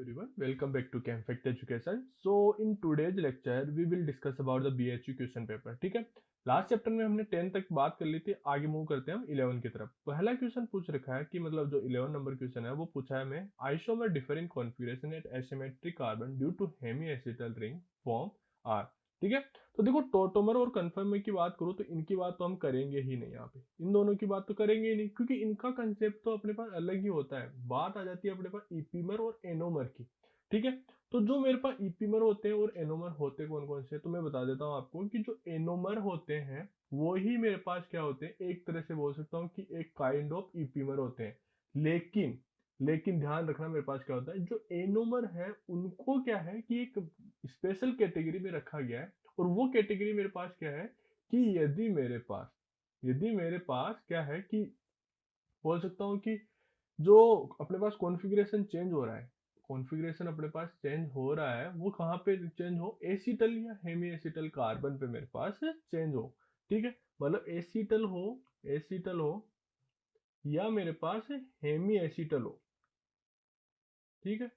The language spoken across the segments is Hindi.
everyone, welcome back to ChemFact Education. So in today's lecture we will discuss about the BHU question paper. ठीक है, लास्ट चैप्टर में हमने 10 तक बात कर ली थी. आगे मूव करते हैं हम 11 की तरफ. पहला क्वेश्चन पूछ रखा है कि मतलब जो 11 नंबर क्वेश्चन है वो पूछा है हमें isomer differ in configuration at asymmetric carbon due to hemiacetal ring form are. ठीक है, तो देखो टोटोमर और कन्फर्मर की बात करूँ तो इनकी बात तो हम करेंगे ही नहीं. यहाँ पे इन दोनों की बात तो करेंगे ही नहीं क्योंकि इनका कंसेप्ट तो अपने पास अलग ही होता है. बात आ जाती है अपने पास ईपीमर और एनोमर की. ठीक है, तो जो मेरे पास ईपीमर होते हैं और एनोमर होते हैं कौन कौन से, तो मैं बता देता हूँ आपको कि जो एनोमर होते हैं वो ही मेरे पास क्या होते हैं, एक तरह से बोल सकता हूँ कि एक काइंड ऑफ ईपीमर होते हैं. लेकिन लेकिन ध्यान रखना मेरे पास क्या होता है, जो एनोमर है उनको क्या है कि एक स्पेशल कैटेगरी में रखा गया है. और वो कैटेगरी मेरे पास क्या है कि यदि मेरे पास क्या है कि बोल सकता हूँ कि जो अपने पास कॉन्फ़िगरेशन चेंज हो रहा है, कॉन्फ़िगरेशन अपने पास चेंज हो रहा है, वो कहाँ पे चेंज हो, एसिटल या हेमी एसिटल कार्बन पे मेरे पास चेंज हो. ठीक है, मतलब एसिटल हो या मेरे पास हेमी एसिटल हो. ठीक है,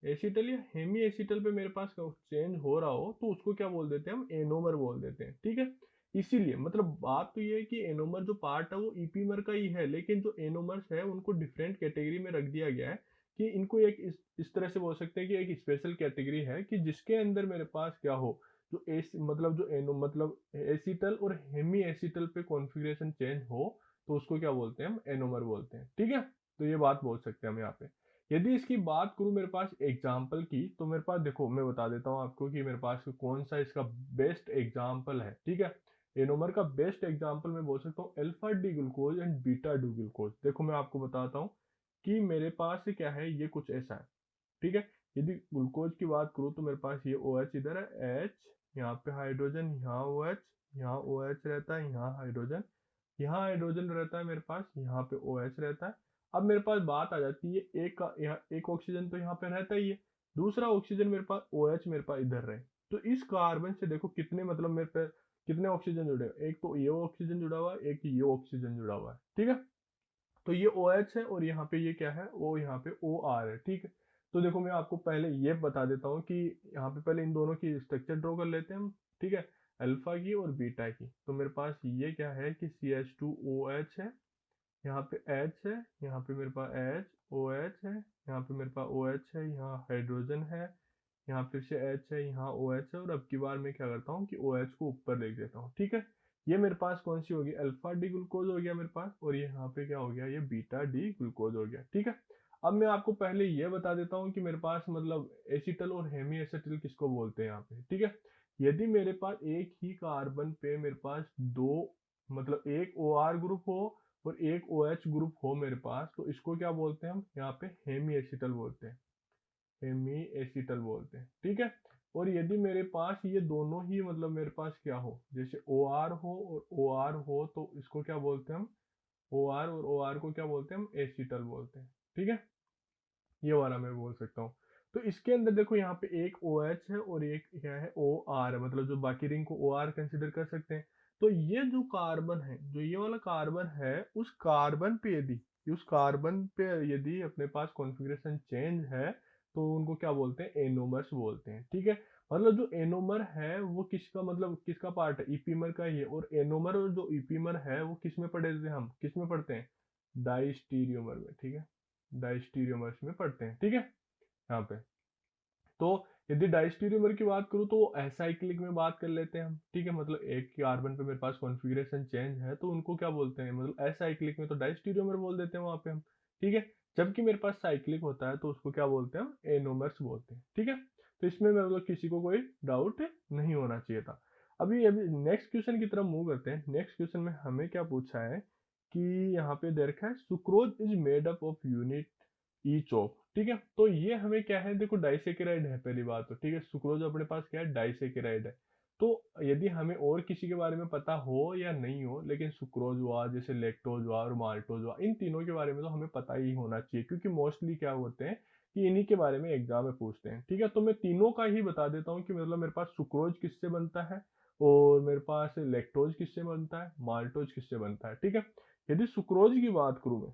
एसिटल या हेमी एसिटल पे मेरे पास चेंज हो रहा हो तो उसको क्या बोल देते हैं, हम एनोमर बोल देते हैं. ठीक है, इसीलिए मतलब बात तो ये है कि एनोमर जो पार्ट है वो ईपीमर का ही है, लेकिन जो एनोमर्स है उनको डिफरेंट कैटेगरी में रख दिया गया है कि इनको एक इस तरह से बोल सकते हैं कि एक स्पेशल कैटेगरी है कि जिसके अंदर मेरे पास क्या हो, जो एस मतलब जो एनो मतलब एसिटल और हेमी एसिटल पे कॉन्फ़िगरेशन चेंज हो तो उसको क्या बोलते हैं, हम एनोमर बोलते हैं. ठीक है, तो ये बात बोल सकते हैं हम यहाँ पे. यदि इसकी बात करूं मेरे पास एग्जाम्पल की, तो मेरे पास देखो मैं बता देता हूं आपको कि मेरे पास कौन सा इसका बेस्ट एग्जाम्पल है. ठीक है, एनोमर का बेस्ट एग्जाम्पल मैं बोल सकता हूँ alpha D glucose and beta D glucose. देखो मैं आपको बताता हूँ कि मेरे पास क्या है, ये कुछ ऐसा है. ठीक है, यदि ग्लूकोज की बात करूँ तो मेरे पास ये ओ एच इधर है, एच यहाँ पे हाइड्रोजन, यहाँ ओ एच, यहाँ ओ एच रहता है, यहाँ हाइड्रोजन, यहाँ हाइड्रोजन रहता है मेरे पास, यहाँ पे ओ एच रहता है. अब मेरे पास बात आ जाती है एक का, यहाँ एक ऑक्सीजन तो यहाँ पे रहता ही है, दूसरा ऑक्सीजन मेरे पास ओ एच मेरे पास इधर रहे. तो इस कार्बन से देखो कितने मतलब मेरे पे कितने ऑक्सीजन जुड़े हैं, एक तो ये ऑक्सीजन जुड़ा हुआ है, एक ये ऑक्सीजन जुड़ा हुआ है. ठीक है, तो ये ओ एच है और यहाँ पे ये क्या है, ओ यहाँ पे ओ आर है. ठीक है, तो देखो मैं आपको पहले ये बता देता हूँ कि यहाँ पे पहले इन दोनों की स्ट्रक्चर ड्रॉ कर लेते हैं हम. ठीक है, अल्फा की और बीटा की. तो मेरे पास ये क्या है कि CH2OH है, यहाँ पे H है, यहाँ पे मेरे पास OH है, यहाँ पे मेरे पास OH है, यहाँ हाइड्रोजन है, यहाँ फिर से H है, यहाँ OH है. और अब की बार मैं क्या करता हूँ कि OH को ऊपर लिख देता हूँ. ठीक है, ये मेरे पास कौन सी होगी, अल्फा डी ग्लूकोज हो गया मेरे पास, और ये यहाँ पे क्या हो गया, ये बीटा डी ग्लूकोज हो गया. ठीक है, अब मैं आपको पहले ये बता देता हूँ कि मेरे पास मतलब एसिटल और हेमी एसिटल किसको बोलते हैं यहाँ पे. ठीक है, यदि मेरे पास एक ही कार्बन पे मेरे पास दो मतलब एक OR ग्रुप हो और एक OH ग्रुप हो मेरे पास, तो इसको क्या बोलते हैं, हम यहाँ पे हेमी एसिटल बोलते हैं, हेमी एसिटल बोलते हैं. ठीक है, और यदि मेरे पास ये दोनों ही मतलब मेरे पास क्या हो, जैसे OR हो और OR हो, तो इसको क्या बोलते हैं हम, OR और OR को क्या बोलते हैं, हम एसिटल बोलते हैं. ठीक है, ये वाला मैं बोल सकता हूँ. तो इसके अंदर देखो यहाँ पे एक OH है और एक क्या है, OR है, मतलब जो बाकी रिंग को OR कंसिडर कर सकते हैं. तो ये जो कार्बन है, जो ये वाला कार्बन है, उस कार्बन पे यदि अपने पास कॉन्फ़िगरेशन चेंज है तो उनको क्या बोलते हैं, एनोमर्स बोलते हैं. ठीक है, मतलब जो एनोमर है वो किसका मतलब किसका पार्ट है, ईपीमर का ही है. और एनोमर और जो ईपीमर है वो किस में पढ़े थे, हम किस में पढ़ते हैं, डाइस्टीरियोमर में. ठीक है, डाइस्टीरियोमर्स में पढ़ते हैं. ठीक है, यहाँ पे तो यदि डाइस्टीरियोमर की बात करूँ तो एसाइक्लिक में बात कर लेते हैं हम. ठीक है, मतलब एक कार्बन पे मेरे पास कॉन्फ़िगरेशन चेंज है तो उनको क्या बोलते हैं, मतलब एसाइक्लिक में तो डाइस्टीरियोमर बोल देते हैं वहां पे हम. ठीक है, जबकि मेरे पास साइक्लिक होता है तो उसको क्या बोलते हैं, हम एनोमर्स बोलते हैं. ठीक है, तो इसमें मतलब किसी को कोई डाउट नहीं होना चाहिए था. अभी अभी नेक्स्ट क्वेश्चन की तरफ मूव करते हैं. नेक्स्ट क्वेश्चन में हमें क्या पूछा है कि यहाँ पे दे रखा है sucrose is made up of unit each of. ठीक है, तो ये हमें क्या है, देखो डाइसेकेराइड है पहली बात तो. ठीक है, सुक्रोज अपने पास क्या है, डाइसेकेराइड है. तो यदि हमें और किसी के बारे में पता हो या नहीं हो, लेकिन सुक्रोज हुआ, जैसे लेक्टोज हुआ और माल्टोज हुआ, इन तीनों के बारे में तो हमें पता ही होना चाहिए क्योंकि मोस्टली क्या होते हैं कि इन्हीं के बारे में एग्जाम में पूछते हैं. ठीक है, तो मैं तीनों का ही बता देता हूँ कि मतलब मेरे पास सुक्रोज किससे बनता है और मेरे पास लेक्टोज किससे बनता है, माल्टोज किससे बनता है. ठीक है, यदि सुक्रोज की बात करूँ मैं,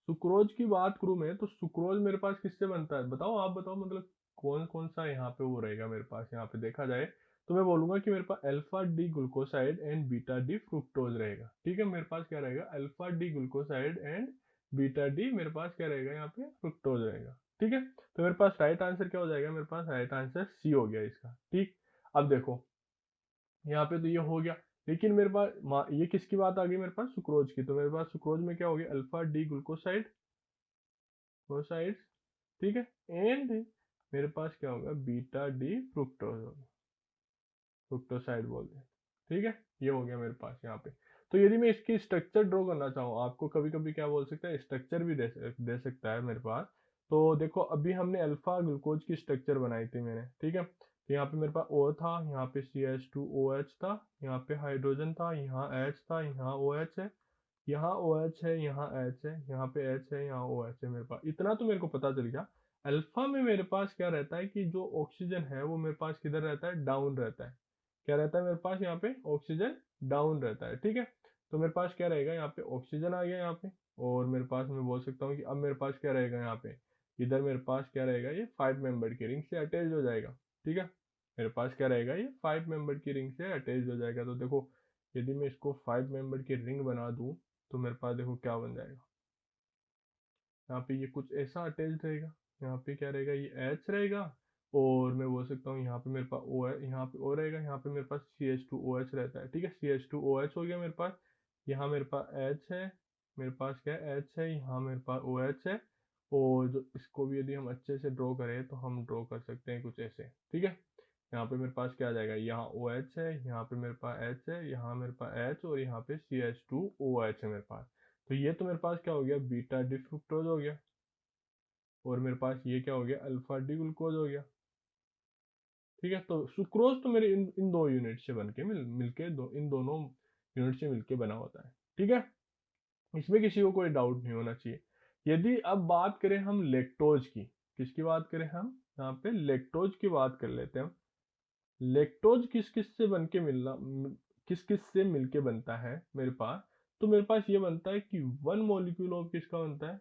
सुक्रोज की बात करूं मैं, तो सुक्रोज मेरे पास किससे बनता है बताओ, आप बताओ, मतलब कौन कौन सा यहाँ पे वो रहेगा मेरे पास। यहाँ पे देखा जाए तो मैं बोलूंगा कि मेरे पास alpha D glucoside and beta D fructose रहेगा। ठीक है, मेरे पास क्या रहेगा, alpha D glucoside and beta D मेरे पास क्या रहेगा, यहाँ पे फ्रुक्टोज रहेगा। ठीक है, तो मेरे पास राइट आंसर क्या हो जाएगा, मेरे पास राइट आंसर सी हो गया इसका। ठीक, अब देखो यहाँ पे तो ये हो गया, लेकिन मेरे पास ये किसकी बात आ गई, मेरे पास सुक्रोज की। तो मेरे पास सुक्रोज में क्या हो गया, अल्फा डी ग्लूकोसाइड साइड, ठीक है, एंड मेरे पास क्या होगा, बीटा डी फ्रुक्टोज होगा, फ्रुक्टोसाइड बोलते हैं। ठीक है, ये हो गया मेरे पास यहाँ पे। तो यदि मैं इसकी स्ट्रक्चर ड्रॉ करना चाहूँ, आपको कभी कभी क्या बोल सकता है, स्ट्रक्चर भी दे सकता है मेरे पास। तो देखो अभी हमने अल्फा ग्लूकोज की स्ट्रक्चर बनाई थी मैंने। ठीक है, तो यहाँ पे मेरे पास O था, यहाँ पे CH2OH था, यहाँ पे हाइड्रोजन था, यहाँ H था, यहाँ OH है, यहाँ OH है, यहाँ H है, यहाँ पे H है, यहाँ OH है। मेरे पास इतना तो मेरे को पता चल गया। अल्फा में मेरे पास क्या रहता है कि जो ऑक्सीजन है वो मेरे पास किधर रहता है, डाउन रहता है। क्या रहता है मेरे पास यहाँ पे, ऑक्सीजन डाउन रहता है। ठीक है, तो मेरे पास क्या रहेगा, यहाँ पे ऑक्सीजन आ गया यहाँ पे, और मेरे पास मैं बोल सकता हूँ कि अब मेरे पास क्या रहेगा यहाँ पे, इधर मेरे पास क्या रहेगा, ये 5 मेंबर की रिंग से अटैच हो जाएगा। ठीक है, मेरे पास क्या रहेगा, ये 5 मेंबर की रिंग से अटैच हो जाएगा। तो देखो यदि मैं इसको 5 मेंबर की रिंग बना दूं, तो मेरे पास देखो क्या बन जाएगा, यहाँ पे ये कुछ ऐसा अटैच रहेगा। यहाँ पे क्या रहेगा, ये एच रहेगा, और मैं बोल सकता हूँ यहाँ पे मेरे पास ओ है, यहाँ पे ओ रहेगा, यहाँ पे मेरे पास CH2OH रहता है। ठीक है, CH2OH हो गया मेरे पास, यहाँ मेरे पास H है, मेरे पास क्या है, H है, यहाँ मेरे पास OH है। और जो इसको भी यदि हम अच्छे से ड्रॉ करें तो हम ड्रॉ कर सकते हैं कुछ ऐसे। ठीक है, यहाँ पे मेरे पास क्या आ जाएगा, यहाँ OH है, यहाँ पे मेरे पास H है, यहाँ मेरे पास H, और यहाँ पे CH2OH है मेरे पास। तो ये तो मेरे पास क्या हो गया, बीटा डी फ्रुक्टोज हो गया, और मेरे पास ये क्या हो गया, अल्फा डी ग्लूकोज हो गया। ठीक है, तो सुक्रोज तो मेरे इन दो यूनिट से बन के मिलके इन दोनों यूनिट से मिलके बना होता है। ठीक है, इसमें किसी को कोई डाउट नहीं होना चाहिए। यदि अब बात करें हम लेक्टोज की, किसकी बात करें हम, यहाँ पे लेक्टोज की बात कर लेते हैं हम। लेक्टोज किस किस से बन के किस किस से मिलके बनता है मेरे पास, तो मेरे पास ये बनता है कि वन मॉलिक्यूल ऑफ किसका बनता है,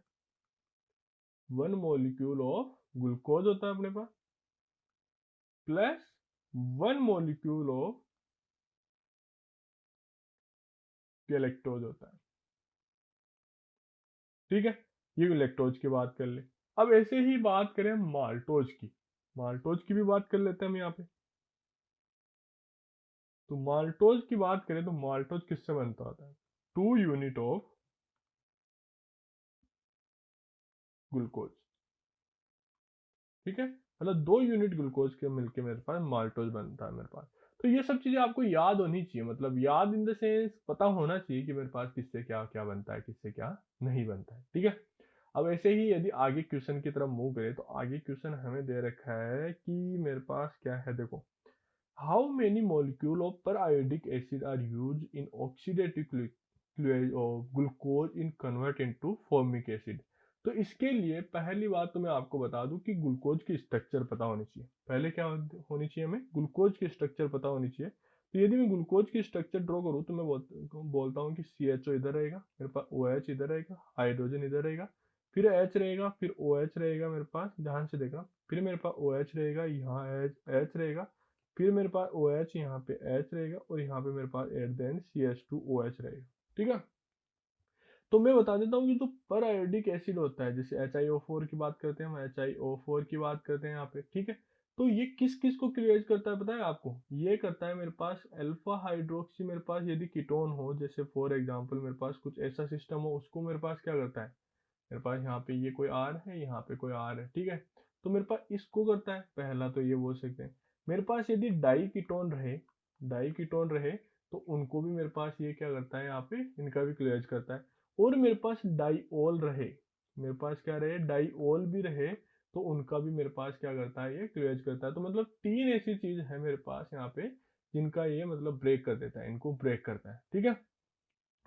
वन मॉलिक्यूल ऑफ ग्लूकोज होता है अपने पास, plus one molecule of galactose होता है। ठीक है, ये लैक्टोज की बात कर ले। अब ऐसे ही बात करें माल्टोज की, माल्टोज की भी बात कर लेते हैं हम यहाँ पे। तो माल्टोज की बात करें तो माल्टोज किससे बनता होता है, 2 यूनिट ऑफ ग्लूकोज। ठीक है, मतलब 2 यूनिट ग्लूकोज के मिलके मेरे पास माल्टोज बनता है मेरे पास। तो ये सब चीजें आपको याद होनी चाहिए, मतलब याद इन द सेंस पता होना चाहिए कि मेरे पास किससे क्या क्या बनता है, किससे क्या नहीं बनता है। ठीक है, अब ऐसे ही यदि आगे क्वेश्चन की तरफ मूव करें, तो आगे क्वेश्चन हमें दे रखा है कि मेरे पास क्या है, देखो how many molecule of periodic acid are use in oxidative glucose in convert into formic acid. तो इसके लिए पहली बात तो मैं आपको बता दूं कि ग्लूकोज की स्ट्रक्चर पता होनी चाहिए। पहले क्या होनी चाहिए, हमें ग्लूकोज की स्ट्रक्चर पता होनी चाहिए। तो यदि मैं ग्लूकोज की स्ट्रक्चर ड्रॉ करूँ तो मैं बोलता हूँ कि CHO इधर रहेगा, मेरे पास OH इधर रहेगा, हाइड्रोजन इधर रहेगा, फिर H रहेगा, फिर OH रहेगा मेरे पास, ध्यान से देखना, फिर मेरे पास OH रहेगा, यहाँ H रहेगा, फिर मेरे पास OH, यहाँ पे H रहेगा, और यहाँ पे मेरे पास एट द एंड CH2OH रहेगा। ठीक है, तो मैं बता देता हूँ कि जो पर आयोडिक एसिड होता है, जैसे HiO4 की बात करते हैं हम, HiO4 की बात करते हैं यहाँ पे। ठीक है, तो ये किस किस को क्रिएट करता है पता है आपको, ये करता है मेरे पास अल्फा हाइड्रोक्सी, मेरे पास यदि कीटोन हो, जैसे फॉर एग्जांपल मेरे पास कुछ ऐसा सिस्टम हो, उसको मेरे पास क्या करता है, मेरे पास यहाँ पे ये कोई R है, यहाँ पे कोई R है। ठीक है, तो मेरे पास इसको करता है, पहला तो ये बोल सकते हैं। मेरे पास यदि डाई कीटोन रहे, डाई कीटोन रहे, तो उनको भी मेरे पास ये क्या करता है, यहाँ पे इनका भी क्लियर करता है। और मेरे पास डाईओल रहे, मेरे पास क्या रहे, डाईओल भी रहे, तो उनका भी मेरे पास क्या करता है, ये क्लियर करता है। तो मतलब 3 ऐसी चीज है मेरे पास यहाँ पे जिनका ये मतलब ब्रेक कर देता है, इनको ब्रेक करता है। ठीक है,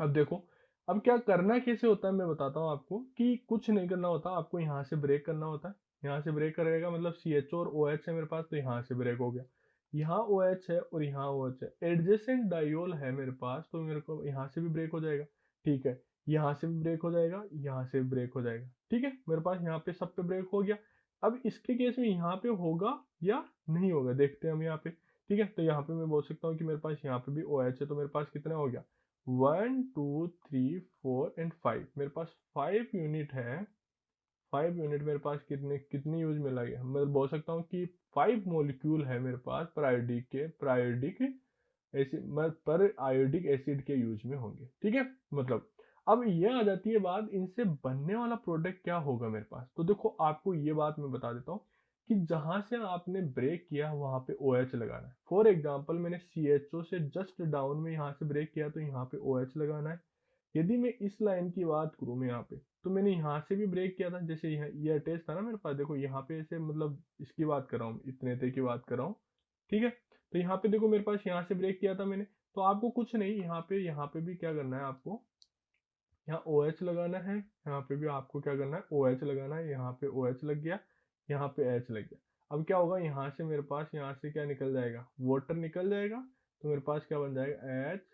अब देखो, अब क्या करना कैसे होता है मैं बताता हूँ आपको, कि कुछ नहीं करना होता, आपको यहाँ से ब्रेक करना होता है। यहाँ से ब्रेक करेगा मतलब CHO और OH है मेरे पास, तो यहाँ से ब्रेक हो गया। यहाँ OH है और यहाँ OH है, एडजेसेंट डायोल है मेरे पास, तो मेरे को यहाँ से भी ब्रेक हो जाएगा। ठीक है, यहाँ से भी ब्रेक हो जाएगा, यहाँ से भी ब्रेक हो जाएगा। ठीक है, मेरे पास यहाँ पे सब पे ब्रेक हो गया। अब इसके केस में यहाँ पे होगा या नहीं होगा, देखते हैं हम यहाँ पे। ठीक है, तो यहाँ पे मैं बोल सकता हूँ कि मेरे पास यहाँ पे भी ओ एच है, तो मेरे पास कितना हो गया, 1 2 3 4 एंड 5, मेरे पास 5 यूनिट है। 5 यूनिट मेरे पास कितनी यूज में लगे, मैं बोल सकता हूँ कि 5 मोलिक्यूल है मेरे पास प्रायोडिक एसिड पर आयोडिक एसिड के यूज में होंगे। ठीक है, मतलब अब ये आ जाती है बात, इनसे बनने वाला प्रोडक्ट क्या होगा मेरे पास। तो देखो आपको ये बात मैं बता देता हूँ कि जहां से आपने ब्रेक किया वहां पे ओ OH लगाना है। फॉर एग्जाम्पल मैंने CHO से जस्ट डाउन में यहाँ से ब्रेक किया तो यहाँ पे ओ OH लगाना है। यदि मैं इस लाइन की बात करूँ मैं यहाँ पे, तो मैंने यहाँ से भी ब्रेक किया था, जैसे यहाँ ये अटैच था ना मेरे पास, देखो यहाँ पे ऐसे, मतलब इसकी बात कर रहा हूँ, इतने तक की बात कर रहा हूँ। ठीक है, तो यहाँ पे देखो मेरे पास यहाँ से ब्रेक किया था मैंने, तो आपको कुछ नहीं, यहाँ पे भी क्या करना है आपको, यहाँ ओ OH लगाना है, यहाँ पे भी आपको क्या करना है, ओ OH लगाना है। यहाँ पे ओ OH लग गया, यहाँ पे H लग गया। अब क्या होगा, यहाँ से मेरे पास यहाँ से क्या निकल जाएगा, वाटर निकल जाएगा, तो मेरे पास क्या बन जाएगा, HCOOH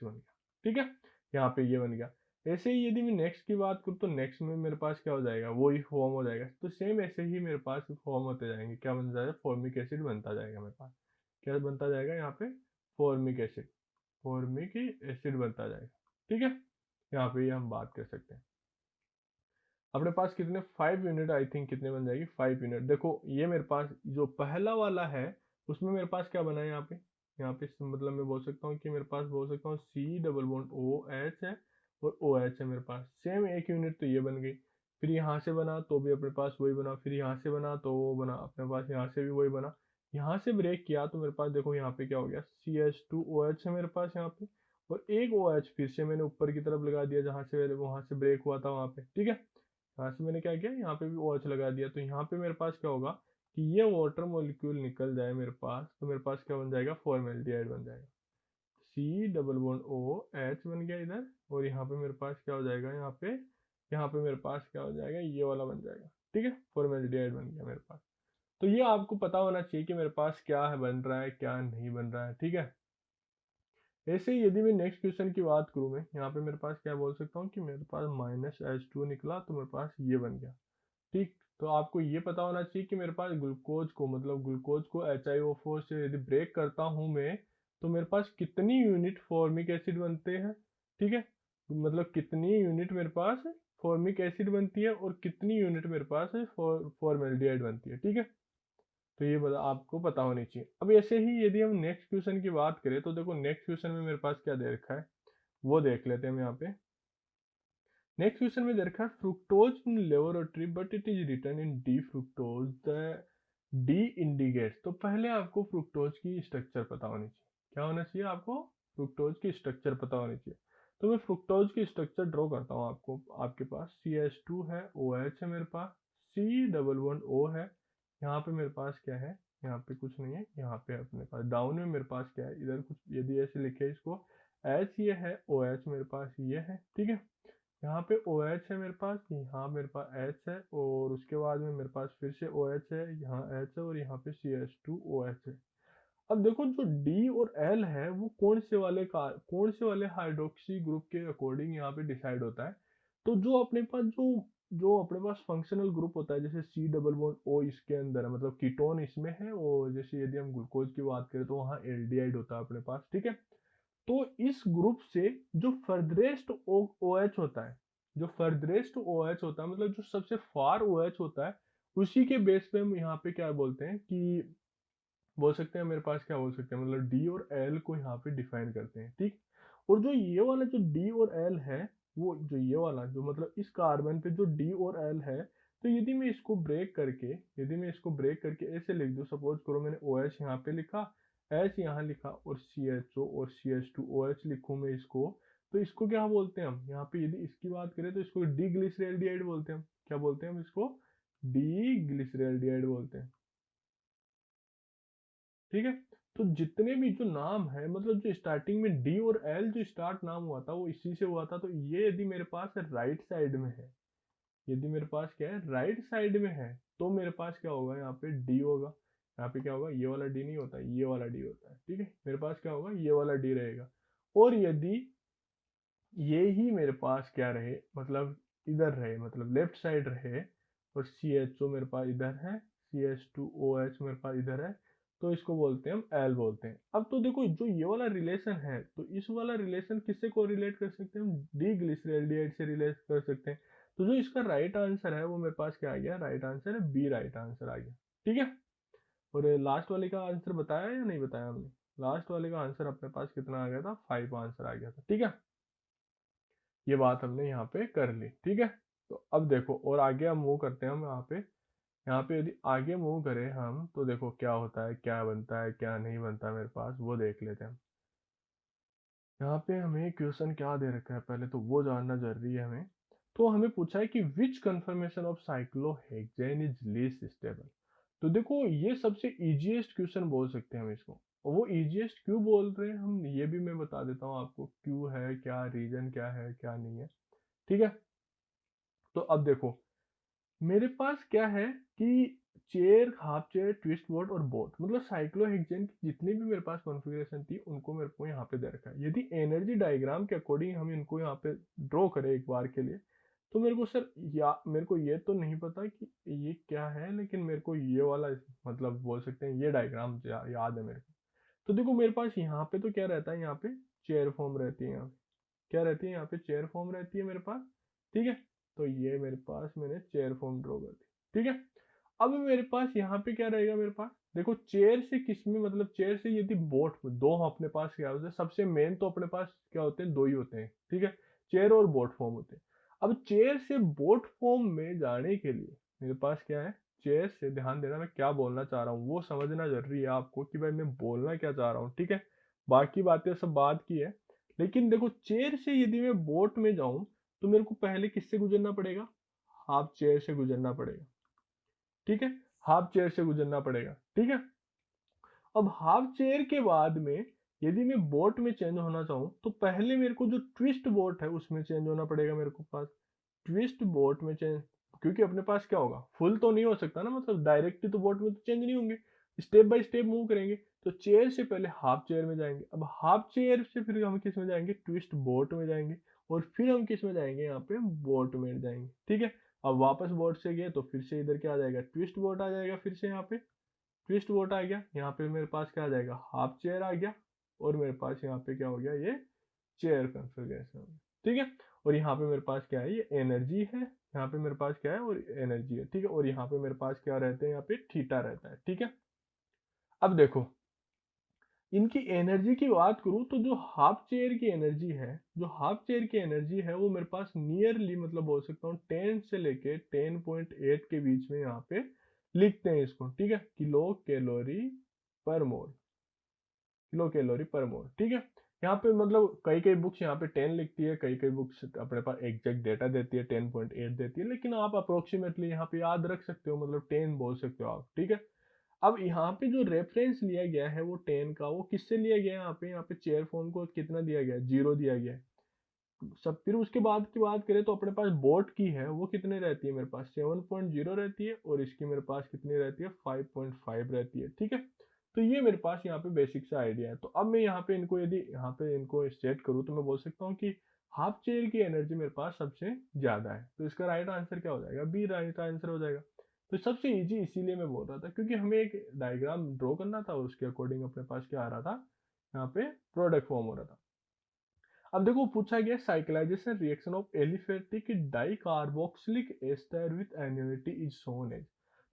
बन गया। ठीक है, यहाँ पे ये बन गया। ऐसे ही यदि मैं नेक्स्ट की बात करूँ तो नेक्स्ट में मेरे पास क्या हो जाएगा, वो ही फॉर्म हो जाएगा। तो सेम ऐसे ही मेरे पास फॉर्म होते जाएंगे, क्या बन जाएगा, फॉर्मिक एसिड बनता जाएगा मेरे पास। क्या बनता जाएगा यहाँ पे, फॉर्मिक एसिड, फॉर्मिक एसिड बनता जाएगा। ठीक है, यहाँ पे ये हम बात कर सकते हैं। अपने पास कितने 5 यूनिट, आई थिंक कितने बन जाएगी, 5 यूनिट। देखो ये मेरे पास जो पहला वाला है उसमें मेरे पास क्या बना है यहाँ पे मतलब मैं बोल सकता हूँ कि मेरे पास बोल सकता हूँ C डबल बॉन्ड OH है और OH है मेरे पास, सेम 1 यूनिट, तो ये बन गई। फिर यहाँ से बना तो भी अपने पास वही बना, फिर यहाँ से बना तो वो बना अपने पास, यहाँ से भी वही बना। यहाँ से ब्रेक किया तो मेरे पास देखो यहाँ पे क्या हो गया, CH2OH है मेरे पास यहाँ पे, और एक OH फिर से मैंने ऊपर की तरफ लगा दिया जहाँ से वहां से ब्रेक हुआ था वहां पे। ठीक है, यहाँ से मैंने क्या किया, यहाँ पे भी ओ OH लगा दिया, तो यहाँ पे मेरे पास क्या होगा कि ये वाटर मॉलिक्यूल निकल जाए मेरे पास, तो मेरे पास क्या बन जाएगा, फॉर्मेल्डिहाइड बन जाएगा। C डबल बॉन्ड OH बन गया इधर, और यहाँ पे मेरे पास क्या हो जाएगा, यहाँ पे मेरे पास क्या हो जाएगा, ये वाला बन जाएगा। ठीक है, फॉर्मेल्डिहाइड बन गया मेरे पास। तो ये आपको पता होना चाहिए कि मेरे पास क्या है बन रहा है, क्या नहीं बन रहा है। ठीक है, ऐसे ही यदि मैं नेक्स्ट क्वेश्चन की बात करूँ, मैं यहाँ पे मेरे पास क्या बोल सकता हूँ कि मेरे पास -H2 निकला, तो मेरे पास ये बन गया। ठीक, तो आपको ये पता होना चाहिए कि मेरे पास ग्लूकोज को, मतलब ग्लूकोज को HiO4 से यदि ब्रेक करता हूँ मैं, तो मेरे पास कितनी यूनिट फॉर्मिक एसिड बनते हैं। ठीक है, मतलब कितनी यूनिट मेरे पास फॉर्मिक एसिड बनती है और कितनी यूनिट मेरे पास फॉर्मेल्डिहाइड बनती है। ठीक है, तो ये आपको पता होनी चाहिए। अब ऐसे ही यदि हम नेक्स्ट क्वेश्चन की बात करें, तो देखो नेक्स्ट क्वेश्चन में मेरे पास क्या दे रखा है वो देख लेते हैं हम यहाँ पे। नेक्स्ट क्वेश्चन में दे रखा है, fructose in laboratory but it is written in D fructose, the D indicates. तो पहले आपको फ्रुक्टोज की स्ट्रक्चर पता होनी चाहिए। क्या होना चाहिए आपको, फ्रुक्टोज की स्ट्रक्चर पता होनी चाहिए। तो मैं फ्रुक्टोज की स्ट्रक्चर ड्रॉ करता हूँ आपको। आपके पास CH2 है, OH है मेरे पास, C डबल बॉन्ड O है, यहाँ पे मेरे पास क्या है, यहाँ पे कुछ नहीं है, यहाँ पे अपने पास डाउन में मेरे पास क्या है, इधर कुछ यदि ऐसे लिखे इसको H ये है, OH मेरे पास ये है। ठीक है, यहाँ पे OH है मेरे पास, यहाँ मेरे पास H है, और उसके बाद में मेरे पास फिर से OH है, यहाँ H है, और यहाँ पे CH2OH है। अब देखो जो D और L है वो कौन से वाले हाइड्रोक्सी ग्रुप के अकॉर्डिंग यहाँ पे डिसाइड होता है। तो जो अपने पास जो अपने पास फंक्शनल ग्रुप होता है, जैसे C डबल बॉन्ड O इसके अंदर है, मतलब कीटोन इसमें है, और जैसे यदि हम ग्लूकोज की बात करें तो वहाँ एल्डिहाइड होता है अपने पास। ठीक है, तो इस ग्रुप से जो फर्दरेस्ट OH होता है, जो फर्दरेस्ट OH होता है, मतलब जो सबसे फार OH होता है, उसी के बेस पे हम यहाँ पे क्या बोलते हैं कि बोल सकते हैं, मेरे पास क्या बोल सकते हैं, मतलब D और L को यहाँ पे डिफाइन करते हैं। ठीक, और जो ये वाला जो D और L है, वो जो ये वाला जो मतलब इस कार्बन पे जो D और L है, तो यदि मैं इसको ब्रेक करके ऐसे लिख दूं, सपोज करो मैंने OH यहाँ पे लिखा, H यहाँ लिखा, और CHO और CH2OH लिखूं मैं इसको, तो इसको क्या बोलते हैं हम यहाँ पे, यदि इसकी बात करें तो इसको डी ग्लिसरॉल्डिहाइड बोलते हैं हम। क्या बोलते हैं हम इसको, डी ग्लिसरॉल्डिहाइड बोलते हैं। ठीक है, तो जितने भी जो नाम है, मतलब जो स्टार्टिंग में D और L जो स्टार्ट नाम हुआ था वो इसी से हुआ था, तो ये यदि मेरे पास राइट साइड में है, यदि मेरे पास क्या है, राइट साइड में है, तो मेरे पास क्या होगा, यहाँ पे D होगा। यहाँ पे क्या होगा, ये वाला D नहीं होता, ये वाला D होता है। ठीक है, मेरे पास क्या होगा, ये वाला D रहेगा। और यदि ये ही मेरे पास क्या रहे, मतलब इधर रहे, मतलब लेफ्ट साइड रहे, और CHO मेरे पास इधर है, CH2OH मेरे पास इधर है, तो इसको बोलते हैं हम एल बोलते हैं। अब तो देखो जो ये वाला रिलेशन है, तो इस वाला रिलेशन किससे को रिलेट कर सकते हैं हम, डिग्लिसरैल्डिहाइड से रिलेट कर सकते हैं। तो जो इसका राइट आंसर है वो मेरे पास क्या आ गया, राइट आंसर है बी, राइट आंसर आ गया। ठीक है, और लास्ट वाले का आंसर बताया या नहीं बताया हमने, लास्ट वाले का आंसर अपने पास कितना आ गया था, 5 आंसर आ गया था। ठीक है, ये बात हमने यहाँ पे कर ली। ठीक है, तो अब देखो और आगे हम मूव करते हैं, हम यहाँ पे यदि आगे मूव करें हम, तो देखो क्या होता है, क्या बनता है, क्या नहीं बनता है मेरे पास, वो देख लेते हैं हम। यहाँ पे हमें क्वेश्चन क्या दे रखा है, पहले तो वो जानना जरूरी है हमें। तो हमें पूछा है कि which conformation of cyclohexane is least stable. तो देखो ये सबसे इजीएस्ट क्वेश्चन बोल सकते हैं हम इसको, और वो इजीएस्ट क्यों बोल रहे हैं हम, ये भी मैं बता देता हूँ आपको, क्यों है, क्या रीजन क्या है, क्या नहीं है। ठीक है, तो अब देखो मेरे पास क्या है कि chair, half chair, twist boat और बोट, मतलब साइक्लोहेक्सेन की जितनी भी मेरे पास कॉन्फ़िगरेशन थी उनको मेरे को यहाँ पे दे रखा है। यदि एनर्जी डायग्राम के अकॉर्डिंग हम इनको यहाँ पे ड्रॉ करें एक बार के लिए, तो मेरे को सर मेरे को ये तो नहीं पता कि ये क्या है, लेकिन मेरे को ये वाला मतलब बोल सकते हैं ये डायग्राम याद है मेरे को। तो देखो मेरे पास यहाँ पे तो क्या रहता है, यहाँ पे चेयर फॉर्म रहती है, यहाँ पे क्या रहती है, यहाँ पे चेयर फॉर्म रहती है मेरे पास। ठीक है, तो ये मेरे पास मैंने चेयर फॉर्म ड्रॉ कर दी। ठीक है, अब मेरे पास यहाँ पे क्या रहेगा, मेरे पास देखो चेयर से किस में, मतलब चेयर से यदि बोट दो अपने पास क्या होते हैं, सबसे मेन तो अपने पास क्या होते हैं, दो ही होते हैं। ठीक है, चेयर और बोट फॉर्म होते हैं। अब चेयर से बोट फॉर्म में जाने के लिए मेरे पास क्या है, चेयर से, ध्यान देना मैं क्या बोलना चाह रहा हूँ वो समझना जरूरी है आपको कि भाई मैं बोलना क्या चाह रहा हूँ। ठीक है, बाकी बातें सब बात की है, लेकिन देखो चेयर से यदि मैं बोट में जाऊं तो मेरे को पहले किससे गुजरना पड़ेगा, हाफ चेयर से गुजरना पड़ेगा। ठीक है, हाफ चेयर से गुजरना पड़ेगा। ठीक है, अब हाफ चेयर के बाद में यदि मैं बोट में चेंज होना चाहूँ तो पहले मेरे को जो ट्विस्ट बोट है उसमें चेंज होना पड़ेगा मेरे को पास, ट्विस्ट बोट में चेंज, क्योंकि अपने पास क्या होगा, फुल तो नहीं हो सकता ना, मतलब डायरेक्टली तो बोट में तो चेंज नहीं होंगे, स्टेप बाय स्टेप मूव करेंगे। तो चेयर से पहले हाफ चेयर में जाएंगे, अब हाफ चेयर से फिर हम किस में जाएंगे, ट्विस्ट बोट में जाएंगे, और फिर हम किस में जाएंगे, यहाँ पे बोट में जाएंगे। ठीक है, अब वापस बोट से गए तो फिर से इधर क्या आ जाएगा, ट्विस्ट बोट आ जाएगा, फिर से यहाँ पे ट्विस्ट बोट आ गया, यहाँ पे मेरे पास क्या आ जाएगा, हाफ चेयर आ गया, और मेरे पास यहाँ पे क्या हो गया, ये चेयर कॉन्फ़िगरेशन हो गया। ठीक है, और यहाँ पे मेरे पास क्या है, ये एनर्जी है, यहाँ पे मेरे पास क्या है, और एनर्जी है। ठीक है, और यहाँ पे मेरे पास क्या रहते हैं, यहाँ पे थीटा रहता है। ठीक है, अब देखो इनकी एनर्जी की बात करूं तो जो हाफ चेयर की एनर्जी है, जो हाफ चेयर की एनर्जी है वो मेरे पास नियरली, मतलब बोल सकता हूँ 10 से लेके 10.8 के बीच में यहाँ पे लिखते हैं इसको। ठीक है, किलो कैलोरी पर मोल, किलो कैलोरी पर मोल। ठीक है, यहाँ पे मतलब कई कई बुक्स यहाँ पे 10 लिखती है, कई कई बुक्स अपने पास एग्जैक्ट डेटा देती है 10.8 देती है, लेकिन आप अप्रोक्सीमेटली यहाँ पे याद रख सकते हो, मतलब 10 बोल सकते हो आप। ठीक है, अब यहाँ पे जो रेफरेंस लिया गया है वो 10 का, वो किससे लिया गया है, यहाँ पे चेयर फोन को कितना दिया गया है, 0 दिया गया है सब। फिर उसके बाद की बात करें तो अपने पास बोट की है, वो कितने रहती है, मेरे पास 7.0 रहती है, और इसकी मेरे पास कितनी रहती है, 5.5 रहती है। ठीक है, तो ये मेरे पास यहाँ पे बेसिक सा आइडिया है। तो अब मैं यहाँ पे इनको, यदि यहाँ पे इनको सेट करूँ तो मैं बोल सकता हूँ कि हाफ चेयर की एनर्जी मेरे पास सबसे ज्यादा है, तो इसका राइट आंसर क्या हो जाएगा, बी राइट आंसर हो जाएगा। तो सबसे इजी इसीलिए मैं बोल रहा था क्योंकि हमें एक डायग्राम ड्रॉ करना था, उसके अकॉर्डिंग अपने पास क्या आ रहा था, यहाँ पे प्रोडक्ट फॉर्म हो रहा था। अब देखो पूछा गया cyclization reaction of aliphatic dicarboxylic ester with annuity is shown as.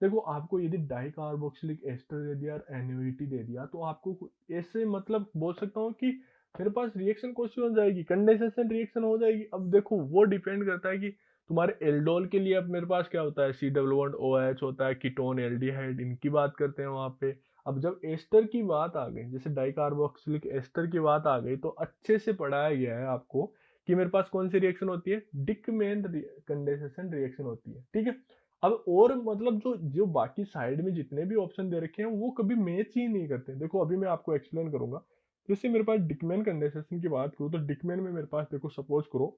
देखो आपको यदि डाइकार्बोक्सिलिक एस्टर दे दिया और एन्युइटी दे दिया तो आपको ऐसे मतलब बोल सकता हूँ कि मेरे पास रिएक्शन कौन सी हो जाएगी, कंडेंसेशन रिएक्शन हो जाएगी। अब देखो वो डिपेंड करता है कि तुम्हारे एल्डोल के लिए अब मेरे पास क्या होता है, C डबल बॉन्ड OH होता है, कीटोन एल्डिहाइड, इनकी बात करते हैं वहां पे। अब जब एस्टर की बात आ गई, जैसे डाइकार्बोक्सिलिक एस्टर की बात आ गई, तो अच्छे से पढ़ाया गया है आपको कि मेरे पास कौन सी रिएक्शन होती है, डिकमेन कंडेंसेशन रिएक्शन होती है। ठीक है, अब और मतलब जो जो बाकी साइड में जितने भी ऑप्शन दे रखे हैं वो कभी मैच ही नहीं करते। देखो अभी मैं आपको एक्सप्लेन करूंगा। जैसे मेरे पास डिकमेन कंडेंसेशन की बात करूँ तो डिकमेन में मेरे पास देखो, सपोज करो,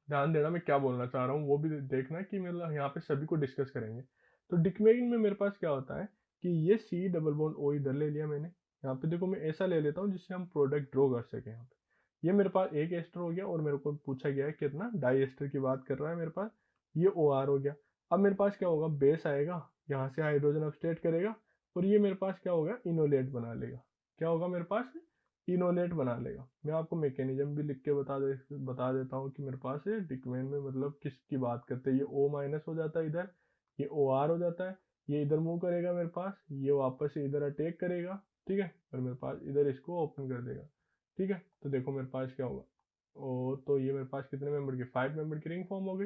ध्यान देना मैं क्या बोलना चाह रहा हूँ वो भी देखना कि मतलब यहाँ पे सभी को डिस्कस करेंगे। तो डिकमेन में मेरे पास क्या होता है कि ये C डबल बॉन्ड O इधर ले लिया मैंने, यहाँ पे देखो मैं ऐसा ले लेता हूँ जिससे हम प्रोडक्ट ड्रॉ कर सके यहाँ पे। ये मेरे पास एक एस्टर हो गया, और मेरे को पूछा गया है कितना, डाई एस्टर की बात कर रहा है मेरे पास, ये OR हो गया। अब मेरे पास क्या होगा, बेस आएगा, यहाँ से हाइड्रोजन अपस्टेट करेगा, और ये मेरे पास क्या होगा, इनोलेट बना लेगा। क्या होगा मेरे पास, इनोलेट बना लेगा। मैं आपको मैकेनिज्म भी लिख के बता देता हूँ कि मेरे पास ये डिकमेन में मतलब किसकी बात करते हैं। ये O माइनस हो जाता है इधर, ये OR हो जाता है, ये इधर मूव करेगा मेरे पास, ये वापस से इधर अटैक करेगा, ठीक है, और मेरे पास इधर इसको ओपन कर देगा, ठीक है। तो देखो मेरे पास क्या होगा, ओ तो ये मेरे पास कितने मेंबर की, 5 मेंबर की रिंग फॉर्म हो गई।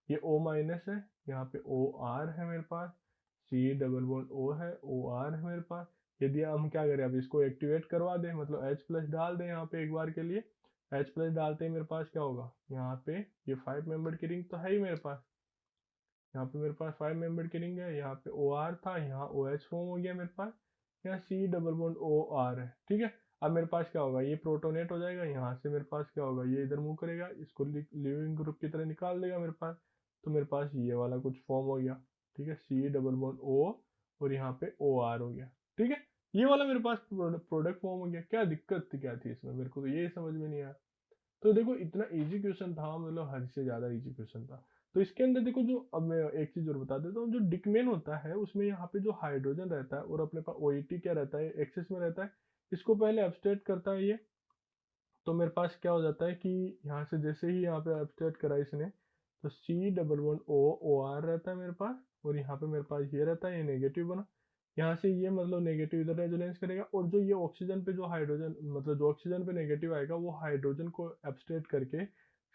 ये O माइनस है, यहाँ पे OR है मेरे पास, C डबल बॉन्ड O है, OR है मेरे पास। यदि हम क्या करें, अब इसको एक्टिवेट करवा दें, मतलब H प्लस डाल दें यहाँ पे एक बार के लिए, H प्लस डालते ही मेरे पास क्या होगा, यहाँ पे ये 5 मेंबर की रिंग तो है ही मेरे पास, यहाँ पे मेरे पास 5 मेंबर की रिंग है, यहाँ पे OR था, यहाँ OH फॉर्म हो गया मेरे पास, यहाँ C डबल बॉन्ड OR है, ठीक है। अब मेरे पास क्या होगा, ये प्रोटोनेट हो जाएगा, यहाँ से मेरे पास क्या होगा, ये इधर मूव करेगा, इसको लिविंग ग्रुप की तरह निकाल देगा मेरे पास, तो मेरे पास ये वाला कुछ फॉर्म हो गया, ठीक है, C डबल बॉन्ड O, और यहाँ पे OR हो गया, ठीक है। ये वाला मेरे पास प्रोडक्ट फॉर्म हो गया। क्या दिक्कत थी, क्या थी इसमें, मेरे को तो ये समझ में नहीं आया। तो देखो इतना इजी क्वेश्चन था, मतलब हद से ज्यादा इजी क्वेश्चन था। तो इसके अंदर देखो, जो अब मैं एक चीज और बता देता हूँ, जो डिकमेन होता है उसमें यहाँ पे जो हाइड्रोजन रहता है और अपने पास OET क्या रहता है, एक्सेस में रहता है, इसको पहले एब्स्ट्रैक्ट करता है ये। तो मेरे पास क्या हो जाता है कि यहाँ से जैसे ही यहाँ पे एब्स्ट्रैक्ट करा इसने, तो C double one O OR रहता है मेरे पास, और यहाँ पे मेरे पास ये रहता है, ये नेगेटिव बना, यहाँ से ये मतलब नेगेटिव इधर रेजोनेंस करेगा, और जो ये ऑक्सीजन पे जो हाइड्रोजन, मतलब जो ऑक्सीजन पे नेगेटिव आएगा, वो हाइड्रोजन को एब्स्ट्रैक्ट करके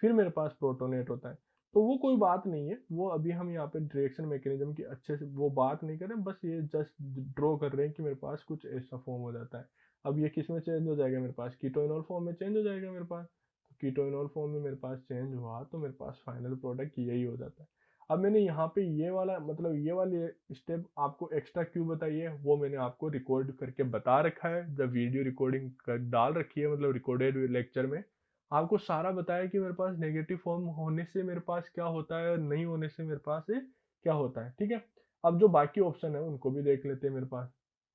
फिर मेरे पास प्रोटोनेट होता है। तो वो कोई बात नहीं है, वो अभी हम यहाँ पे रिएक्शन मैकेनिज्म की अच्छे से वो बात नहीं कर रहे, बस ये जस्ट ड्रॉ कर रहे हैं कि मेरे पास कुछ ऐसा फॉर्म हो जाता है। अब ये किस में चेंज हो जाएगा मेरे पास, कीटोइनॉल फॉर्म में चेंज हो जाएगा मेरे पास। तो कीटोइनॉल फॉर्म में मेरे पास चेंज हुआ, तो मेरे पास फाइनल प्रोडक्ट यही हो जाता है। अब मैंने यहाँ पे ये वाला मतलब ये वाली स्टेप आपको एक्स्ट्रा क्यों बताई है, वो मैंने आपको रिकॉर्ड करके बता रखा है, जब वीडियो रिकॉर्डिंग कर डाल रखी है, मतलब रिकॉर्डेड लेक्चर में आपको सारा बताया कि मेरे पास नेगेटिव फॉर्म होने से मेरे पास क्या होता है, और नहीं होने से मेरे पास क्या होता है, ठीक है। अब जो बाकी ऑप्शन है उनको भी देख लेते हैं मेरे पास,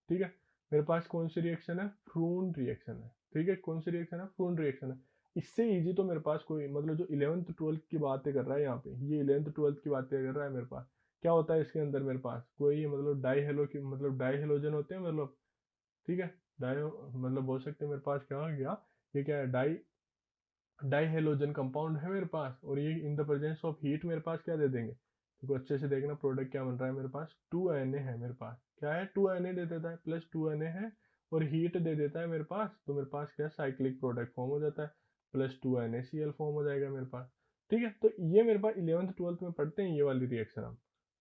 ठीक है। मेरे पास कौन सी रिएक्शन है, फ्रून रिएक्शन है, ठीक है। कौन सी रिएक्शन है, फ्रून रिएक्शन है। इससे इजी तो मेरे पास कोई, मतलब जो 11th 12th की बातें कर रहा है यहाँ पे, ये 11th 12th की बातें कर रहा है मेरे पास। क्या होता है इसके अंदर मेरे पास, कोई मतलब डाई हेलो की, मतलब डाई हेलोजन होते हैं, मतलब ठीक है, डाई मतलब बोल सकते हैं मेरे पास क्या हो गया, ये क्या है, डाई डाई हेलोजन कंपाउंड है मेरे पास, और ये इन द प्रेजेंस ऑफ हीट मेरे पास क्या दे देंगे, देखो अच्छे से देखना प्रोडक्ट क्या बन रहा है मेरे पास, 2Na है मेरे पास, क्या है 2Na दे देता है, प्लस 2Na है, और हीट दे देता है मेरे पास, तो मेरे पास क्या साइक्लिक प्रोडक्ट फॉर्म हो जाता है, प्लस 2NaCl फॉर्म हो जाएगा मेरे पास, ठीक है। तो ये मेरे पास 11th 12th में पढ़ते हैं ये वाली रिएक्शन।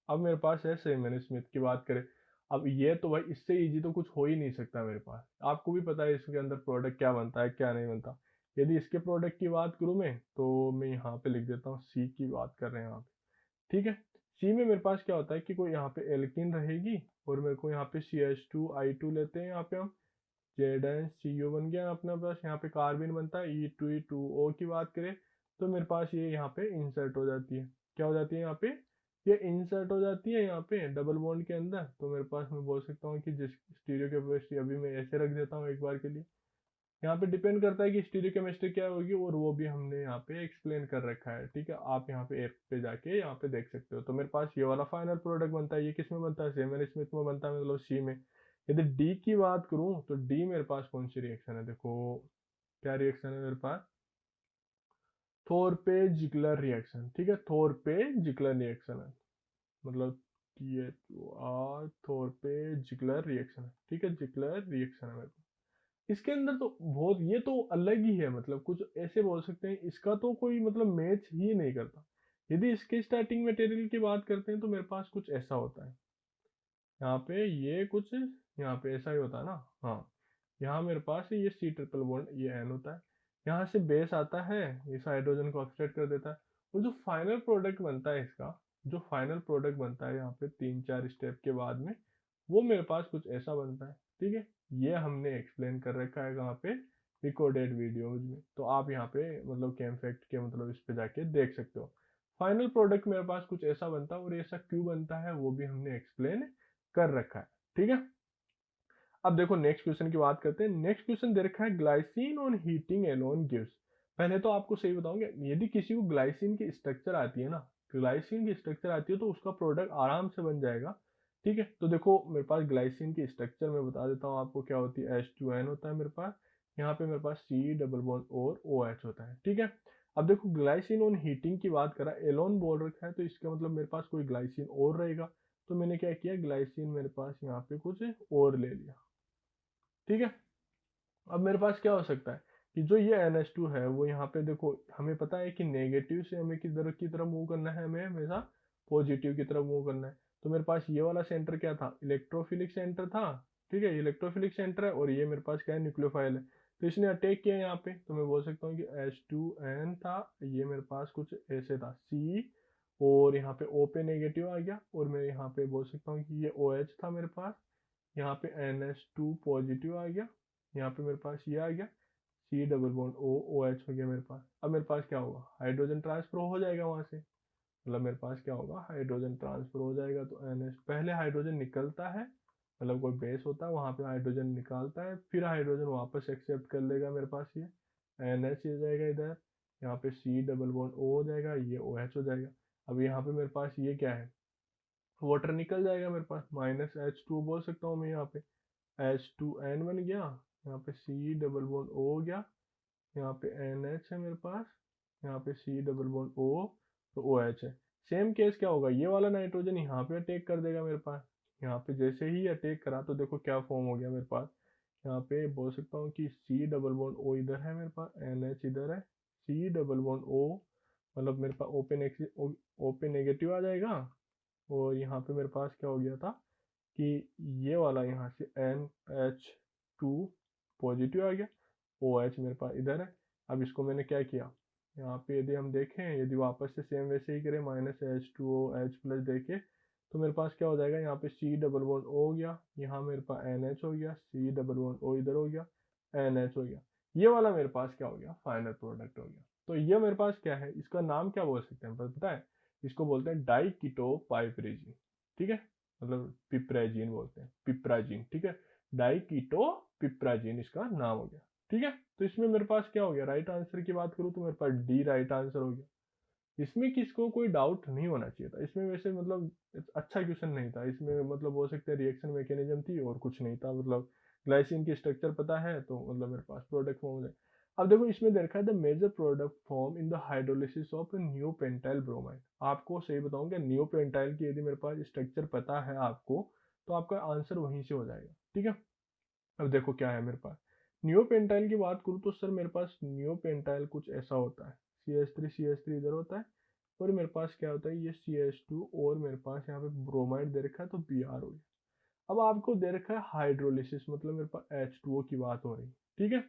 अब मेरे पास है सेमन स्मिथ की बात करें, अब ये तो भाई इससे इजी तो कुछ हो ही नहीं सकता मेरे पास, आपको भी पता है इसके अंदर प्रोडक्ट क्या बनता है क्या नहीं बनता। यदि इसके प्रोडक्ट की बात करूं मैं, तो मैं यहाँ पे लिख देता हूँ, सी की बात कर रहे हैं यहाँ पे, ठीक है। सी में मेरे पास क्या होता है कि कोई यहाँ पे एल्किन रहेगी, और मेरे को यहाँ पे CH2I2 लेते हैं, यहाँ पे हम ZnCO बन गया अपना पास, यहाँ पे कार्बन बनता है E2E2O की बात करें, तो मेरे पास ये यहाँ पे इंसर्ट हो जाती है, क्या हो जाती है यहाँ पे, ये इंसर्ट हो जाती है यहाँ पे डबल बॉन्ड के अंदर। तो मेरे पास मैं बोल सकता हूँ कि जिस स्टीरियो केमिस्ट्री अभी मैं ऐसे रख देता हूँ एक बार के लिए, यहाँ पे डिपेंड करता है कि स्टीरियो केमिस्ट्री क्या होगी, और वो भी हमने यहाँ पे एक्सप्लेन कर रखा है, ठीक है। आप यहाँ पे ऐप पे जाके यहाँ पे देख सकते हो। तो मेरे पास ये वाला फाइनल प्रोडक्ट बनता है, ये किस में बनता है, सेमन स्मिथ में बनता है, मतलब सी में। यदि डी की बात करूँ, तो डी मेरे पास कौन सी रिएक्शन है, देखो क्या रिएक्शन है मेरे पास, थोरपे जिगलर रिएक्शन, ठीक है, थोरपे जिगलर रिएक्शन है, मतलब THOR थोरपे जिगलर रिएक्शन है, ठीक है, जिगलर रिएक्शन है मेरे पास। इसके अंदर तो बहुत, ये तो अलग ही है, मतलब कुछ ऐसे बोल सकते हैं, इसका तो कोई मतलब मैच ही नहीं करता। यदि इसके स्टार्टिंग मटेरियल की बात करते हैं, तो मेरे पास कुछ ऐसा होता है, यहाँ पे ये कुछ यहाँ पे ऐसा ही होता है ना, हाँ। यहाँ मेरे पास ये C ट्रिपल बॉन्ड ये N होता है, यहाँ से बेस आता है, इस हाइड्रोजन को ऑक्सीडेट कर देता है, और जो फाइनल प्रोडक्ट बनता है इसका, जो फाइनल प्रोडक्ट बनता है यहाँ पे 3-4 स्टेप के बाद में, वो मेरे पास कुछ ऐसा बनता है, ठीक है। ये हमने एक्सप्लेन कर रखा है कहाँ पे, रिकॉर्डेड वीडियोज में, तो आप यहाँ पे मतलब केम फैक्ट के मतलब इस पे जाके देख सकते हो। फाइनल प्रोडक्ट मेरे पास कुछ ऐसा बनता है, और ऐसा क्यों बनता है वो भी हमने एक्सप्लेन कर रखा है, ठीक है। अब देखो नेक्स्ट क्वेश्चन की बात करते हैं। नेक्स्ट क्वेश्चन दे रखा है, glycine on heating alone gives, पहले तो आपको सही बताऊंगे, यदि किसी को ग्लाइसिन की स्ट्रक्चर आती है ना, ग्लाइसिन की स्ट्रक्चर आती है तो उसका प्रोडक्ट आराम से बन जाएगा। ठीक है, तो देखो मेरे पास ग्लाइसिन की स्ट्रक्चर मैं बता देता हूँ आपको क्या होती है। H2N होता है मेरे पास, यहाँ पे मेरे पास C डबल बॉन्ड और OH होता है। ठीक है, अब देखो ग्लाइसिन ऑन हीटिंग की बात करा, एलोन बोल रखा है, तो इसका मतलब मेरे पास कोई ग्लाइसिन और रहेगा। तो मैंने क्या किया, ग्लाइसिन मेरे पास यहाँ पे कुछ और ले लिया। ठीक है, अब मेरे पास क्या हो सकता है कि जो ये NH2 है वो यहाँ पे देखो, हमें पता है कि नेगेटिव से हमें की तरफ मूव करना है, हमें हमेशा पॉजिटिव की तरफ मूव करना है। तो मेरे पास ये वाला सेंटर क्या था, इलेक्ट्रोफिलिक सेंटर था। ठीक है, इलेक्ट्रोफिलिक सेंटर है, और ये मेरे पास क्या है, न्यूक्लियोफाइल है। तो इसने अटैक किया यहाँ पे, तो मैं बोल सकता हूँ कि H2N था, ये मेरे पास कुछ ऐसे था C, और यहाँ पे O पे नेगेटिव आ गया, और मैं यहाँ पे बोल सकता हूँ कि ये OH था मेरे पास, यहाँ पे NH2 पॉजिटिव आ गया, यहाँ पे मेरे पास ये आ गया C डबल बॉन्ड OH हो गया मेरे पास। अब मेरे पास क्या होगा, हाइड्रोजन ट्रांसफर हो जाएगा वहां से, मतलब मेरे पास क्या होगा, हाइड्रोजन ट्रांसफर हो जाएगा। तो NH पहले हाइड्रोजन निकलता है, मतलब कोई बेस होता है वहां पे हाइड्रोजन निकालता है, फिर हाइड्रोजन वापस एक्सेप्ट कर लेगा मेरे पास, ये NH हो जाएगा इधर, यहाँ पे C डबल बॉन्ड O हो जाएगा, ये OH हो जाएगा। अब यहाँ पे मेरे पास ये क्या है, वाटर निकल जाएगा मेरे पास, -H2 बोल सकता हूँ मैं, यहाँ पे H2N बन गया, यहाँ पे C डबल बॉन्ड O हो गया, यहाँ पे NH है मेरे पास, यहाँ पे C डबल बॉन्ड O, तो OH है। सेम केस क्या होगा, ये वाला नाइट्रोजन यहाँ पे अटैक कर देगा मेरे पास, यहाँ पे जैसे ही अटैक करा तो देखो क्या फॉर्म हो गया मेरे पास, यहाँ पे बोल सकता हूँ कि C डबल बॉन्ड O इधर है मेरे पास, NH इधर है, C डबल बॉन्ड O, मतलब मेरे पास O पे नेगेटिव आ जाएगा, और यहाँ पे मेरे पास क्या हो गया था कि ये वाला यहाँ से NH2 पॉजिटिव आ गया, OH मेरे पास इधर है। अब इसको मैंने क्या किया, यहाँ पे यदि हम देखें, यदि वापस से सेम वैसे ही करें, -H2O H प्लस देके, तो मेरे पास क्या हो जाएगा, यहाँ पे C डबल बॉन्ड O हो गया, यहाँ मेरे पास NH हो गया, C डबल बॉन्ड O इधर हो गया, NH हो गया। ये वाला मेरे पास क्या हो गया, फाइनल प्रोडक्ट हो गया। तो ये मेरे पास क्या है, इसका नाम क्या बोल सकते हैं पता है, इसको बोलते हैं डाइकीटोपाइपरेजिन। ठीक है, मतलब पिप्राजीन बोलते हैं, पिप्राजीन। ठीक है, डाइकीटोपिप्राजीन इसका नाम हो गया। ठीक है, तो इसमें मेरे पास क्या हो गया, राइट आंसर की बात करूँ तो मेरे पास डी राइट आंसर हो गया। इसमें किसको कोई डाउट नहीं होना चाहिए था, इसमें वैसे मतलब अच्छा क्वेश्चन नहीं था, इसमें मतलब बोल सकते हैं रिएक्शन मैकेनिज्म थी और कुछ नहीं था, मतलब ग्लाइसिन की स्ट्रक्चर पता है तो मतलब मेरे पास प्रोडक्ट फॉर्म है। अब देखो इसमें देखा है the major product form in the hydrolysis of neopentyl bromide. आपको सही बताऊंगा, नियोपेंटाइल की यदि मेरे पास स्ट्रक्चर पता है आपको, तो आपका आंसर वहीं से हो जाएगा। ठीक है, अब देखो क्या है मेरे पास, नियोपेंटाइल की बात करूँ तो सर मेरे पास नियोपेंटाइल कुछ ऐसा होता है, CH3 इधर होता है, और मेरे पास क्या होता है, ये CH2, और मेरे पास यहाँ पे ब्रोमाइड दे रखा है तो Br हो गया। अब आपको दे रखा है हाइड्रोलिसिस, मतलब मेरे पास H2O की बात हो रही है। ठीक है,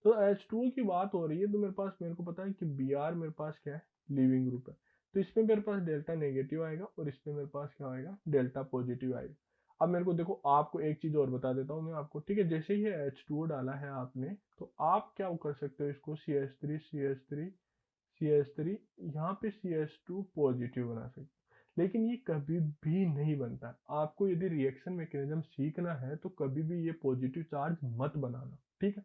तो H2O की बात हो रही है, तो मेरे को पता है कि Br मेरे पास क्या है, लिविंग ग्रुप है, तो इसमें मेरे पास डेल्टा नेगेटिव आएगा, और इसमें मेरे पास क्या आएगा, डेल्टा पॉजिटिव आएगा। अब मेरे को देखो, आपको एक चीज और बता देता हूँ मैं आपको। ठीक है, जैसे ही H2O डाला है आपने, तो आप क्या कर सकते हो, इसको CH3 यहाँ पे CH2 पॉजिटिव बना सकते हो, लेकिन ये कभी भी नहीं बनता। आपको यदि रिएक्शन मैकेनिज्म सीखना है तो कभी भी ये पॉजिटिव चार्ज मत बनाना। ठीक है,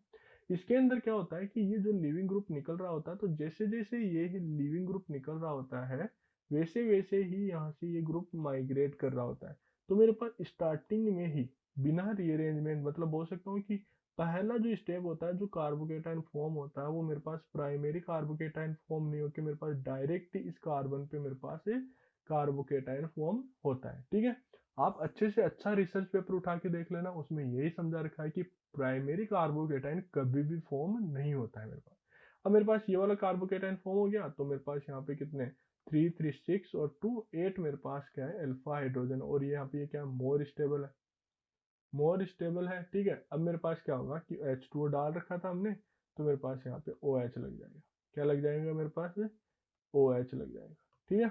इसके अंदर क्या होता है कि ये जो लिविंग ग्रुप निकल रहा होता है, तो जैसे जैसे ये लिविंग ग्रुप निकल रहा होता है, वैसे वैसे ही यहाँ से ये ग्रुप माइग्रेट कर रहा होता है। तो मेरे पास स्टार्टिंग में ही बिना रीअरेंजमेंट, मतलब बोल सकता हूँ कि पहला जो स्टेप होता है, जो कार्बोकेटाइन फॉर्म होता है, वो मेरे पास प्राइमरी कार्बोकेटाइन फॉर्म नहीं होकर मेरे पास डायरेक्ट इस कार्बन पे मेरे पास कार्बोकेटाइन फॉर्म होता है। ठीक है, आप अच्छे से अच्छा रिसर्च पेपर उठा के देख लेना, उसमें यही समझा रखा है कि प्राइमरी कार्बोकेटाइन कभी भी फॉर्म नहीं होता है मेरे पास। अब मेरे पास ये वाला कार्बोकेटाइन फॉर्म हो गया, तो मेरे पास यहाँ पे कितने 3 3 6 और 2 8 मेरे पास क्या है, अल्फा हाइड्रोजन, और ये यहाँ पे ये क्या मोर स्टेबल है, मोर स्टेबल है। ठीक है, अब मेरे पास क्या होगा कि H2O डाल रखा था हमने, तो मेरे पास यहाँ पे OH लग जाएगा। क्या लग जाएगा मेरे पास, OH लग जाएगा। ठीक है,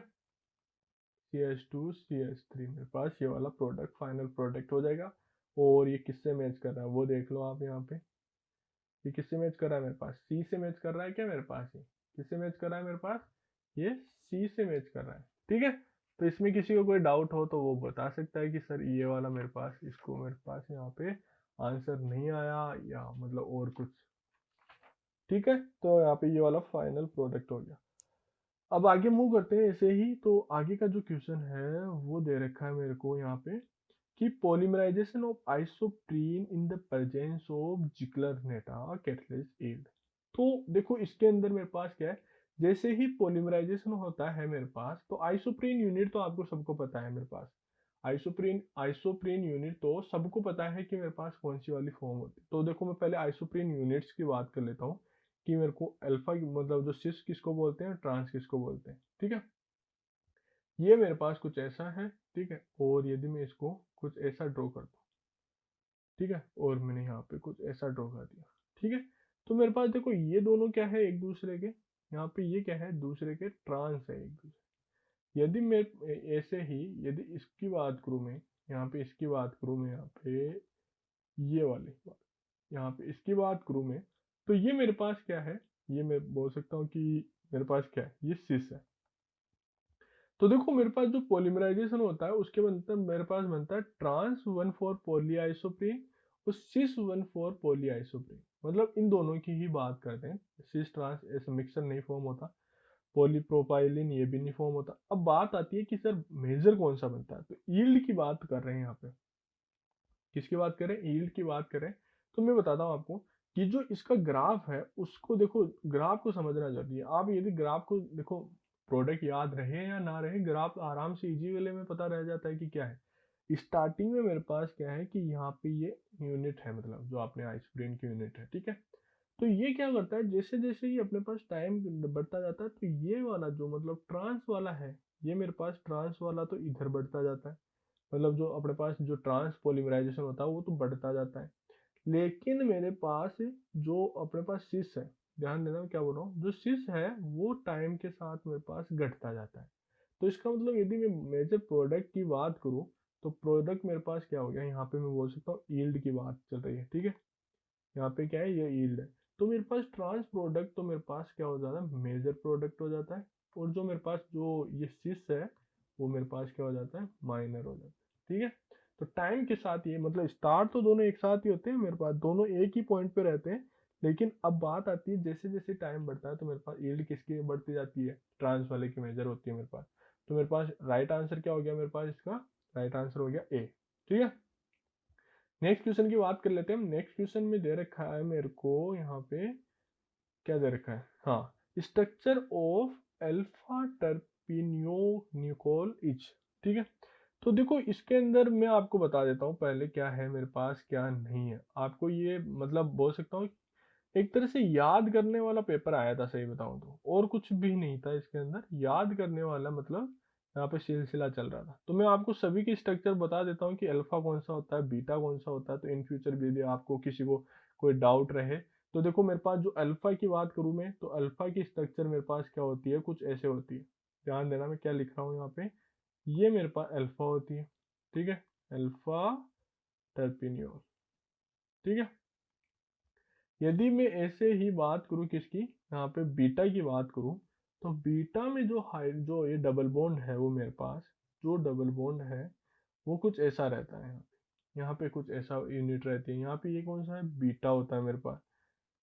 CH2 CH3 मेरे पास ये वाला प्रोडक्ट फाइनल प्रोडक्ट हो जाएगा। और ये किससे मैच कर रहा है वो देख लो आप यहाँ पे, ये किससे मैच कर रहा है, मेरे पास C से मैच कर रहा है क्या, मेरे पास ये किससे मैच कर रहा है, मेरे पास ये C से मैच कर रहा है। ठीक है, तो इसमें किसी को कोई डाउट हो तो वो बता सकता है कि सर ये वाला मेरे पास, इसको मेरे पास यहाँ पे आंसर नहीं आया, या मतलब और कुछ। ठीक है, तो यहाँ पे ये वाला फाइनल प्रोडक्ट हो गया। अब आगे मूव करते हैं ऐसे ही। तो आगे का जो क्वेश्चन है वो दे रखा है मेरे को यहाँ पे कि polymerization of isoprene in the presence of Ziegler Natta catalyst yield. तो देखो इसके अंदर मेरे पास क्या है, जैसे ही पॉलीमराइजेशन होता है मेरे पास, तो आइसोप्रीन यूनिट तो आपको सबको पता है मेरे पास, आइसोप्रीन आइसोप्रीन यूनिट तो सबको पता है कि मेरे पास कौन सी वाली फॉर्म होती है। तो देखो मैं पहले आइसोप्रीन यूनिट्स की बात कर लेता हूँ कि मेरे को अल्फा मतलब जो सिस किसको बोलते हैं, ट्रांस किसको बोलते हैं। ठीक है, ये मेरे पास कुछ ऐसा है। ठीक है, और यदि मैं इसको कुछ ऐसा ड्रॉ कर दूँ, ठीक है, और मैंने यहाँ पे कुछ ऐसा ड्रॉ कर दिया। ठीक है, तो मेरे पास देखो ये दोनों क्या है एक दूसरे के, यहाँ पे ये क्या है दूसरे के ट्रांस है एक दूसरे। यदि मैं ऐसे ही यदि इसकी बात करूँ मैं, यहाँ पे इसकी बात करूँ मैं, यहाँ पे ये वाली बात, यहाँ पे इसकी बात करूँ मैं, तो ये मेरे पास क्या है, ये मैं बोल सकता हूँ कि मेरे पास क्या है, ये सिस है। तो देखो मेरे पास जो पॉलीमराइजेशन होता है उसके बनता है, मेरे पास बनता है ट्रांस 1,4 पॉलीआइसोप्रीन और सिस 1,4 पॉलीआइसोप्रीन। मतलब इन दोनों की ही बात करते हैं। सिस ट्रांस ऐसे मिक्सर नहीं फॉर्म होता, पॉलीप्रोपाइलिन ये भी नहीं फॉर्म होता। अब बात आती है कि सर मेजर कौन सा बनता है, तो यील्ड की बात कर रहे हैं यहाँ पे। किसकी बात करें, यील्ड की बात करें, तो मैं बताता हूँ आपको कि जो इसका ग्राफ है उसको देखो, ग्राफ को समझना जरूरी है। आप यदि ग्राफ को देखो, प्रोडक्ट याद रहे या ना रहे, ग्राफ आराम से इजी वेले में पता रह जाता है कि क्या है। स्टार्टिंग में मेरे पास क्या है कि यहाँ पे ये यूनिट है, मतलब जो आपने आइसोप्रीन की यूनिट है। ठीक है, तो ये क्या करता है, जैसे जैसे ही अपने पास टाइम बढ़ता जाता है, तो ये वाला जो मतलब ट्रांस वाला है, ये मेरे पास ट्रांस वाला तो इधर बढ़ता जाता है। मतलब जो अपने पास जो ट्रांस पॉलीमराइजेशन होता है वो तो बढ़ता जाता है। लेकिन मेरे पास जो अपने पास सिस है, ध्यान देना मैं क्या बोल रहा हूँ, जो सिस है वो टाइम के साथ मेरे पास घटता जाता है। तो इसका मतलब यदि मैं मेजर प्रोडक्ट की बात करूँ, तो प्रोडक्ट मेरे पास क्या हो गया, यहाँ पे मैं बोल सकता हूँ यील्ड की बात चल रही है। ठीक है, यहाँ पे क्या है, ये यील्ड है। तो मेरे पास ट्रांस प्रोडक्ट तो मेरे पास क्या हो जाता है, मेजर प्रोडक्ट हो जाता है। और जो मेरे पास जो ये सिस है वो मेरे पास क्या हो जाता है, माइनर हो जाता है। ठीक है, तो टाइम के साथ ये मतलब स्टार्ट तो दोनों एक साथ ही होते हैं मेरे पास, दोनों एक ही पॉइंट पे रहते हैं। लेकिन अब बात आती है जैसे जैसे टाइम बढ़ता है तो मेरे पास यील्ड किसकी बढ़ती जाती है, ट्रांस वाले की मेजर होती है मेरे पास। तो मेरे पास राइट आंसर क्या हो गया, मेरे पास इसका राइट आंसर हो गया ए। ठीक है, नेक्स्ट क्वेश्चन की बात कर लेते हैं हम। नेक्स्ट क्वेश्चन में दे रखा है मेरे को यहाँ पे, क्या दे रखा है, हाँ, स्ट्रक्चर ऑफ अल्फा टर्पिनियो न्यूकोल इच। ठीक है, तो देखो इसके अंदर मैं आपको बता देता हूँ पहले क्या है मेरे पास क्या नहीं है। आपको ये मतलब बोल सकता हूँ एक तरह से याद करने वाला पेपर आया था, सही बताऊं तो, और कुछ भी नहीं था इसके अंदर याद करने वाला, मतलब यहाँ पे सिलसिला चल रहा था। तो मैं आपको सभी की स्ट्रक्चर बता देता हूँ कि अल्फा कौन सा होता है, बीटा कौन सा होता है, तो इन फ्यूचर भी यदि आपको किसी को कोई डाउट रहे। तो देखो मेरे पास जो अल्फा की बात करूँ मैं, तो अल्फा की स्ट्रक्चर मेरे पास क्या होती है, कुछ ऐसे होती है। ध्यान देना मैं क्या लिख रहा हूँ यहाँ पे, ये मेरे पास अल्फा होती है। ठीक है, अल्फा टर्पिनियोल। ठीक है, यदि मैं ऐसे ही बात करूं किसकी, यहाँ पे बीटा की बात करूं, तो बीटा में जो हाइड जो ये डबल बॉन्ड है वो मेरे पास, जो डबल बॉन्ड है वो कुछ ऐसा रहता है। यहाँ पे कुछ ऐसा यूनिट रहती है, यहाँ पे ये कौन सा है, बीटा होता है मेरे पास।